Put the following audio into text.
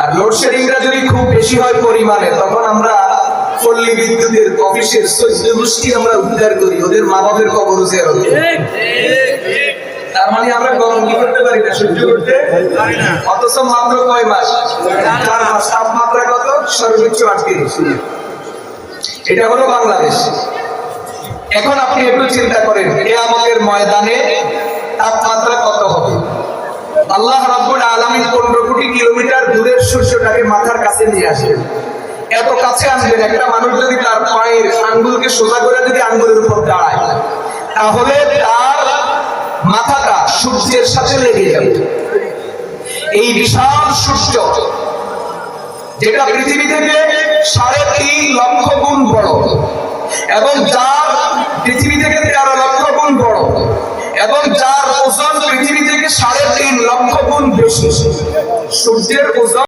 আর লোডশেডিংটা যদি খুব বেশি হয় পরিমাণে, তখন আমরা পল্লী বিদ্যুতের অফিসের 14 গোষ্ঠী আমরা উদ্ধার করি, ওদের মা বাপের কবর জিয়ারত করি। তার মানে আমরা গরম কি করতে পারি না, সহ্য করতে পারি না। অথচ মাত্র কয় মাস, 4 মাস। তাপমাত্রা কত? সর্বোচ্চ 38। এটা হলো বাংলাদেশ। এখন আপনি একটু চিন্তা করেন, কিয়ামতের ময়দানে তাপমাত্রা কত হবে? আল্লাহ রাব্বুল আলামিন 15 কোটি কিলোমিটার দূরের সূর্যটাকে মাথার কাছে নিয়ে আসেন। এত কাছে আসবেন, একটা মানুষ যদি তার পায়ের আঙ্গুলকে সোজা করে যদি আঙ্গুলের উপর দাঁড়ায়, তাহলে তার মাথাটা সূর্যের সাথে লেগে যাবে। এই বিশাল সূর্য, যেটা পৃথিবী থেকে 3.5 লক্ষ গুণ বড়, এবং যার পৃথিবী থেকে 13 লক্ষ গুণ বড়, এবং যার ওজন পৃথিবী থেকে 3.5 লক্ষ গুণ বেশি। সূর্যের ওজন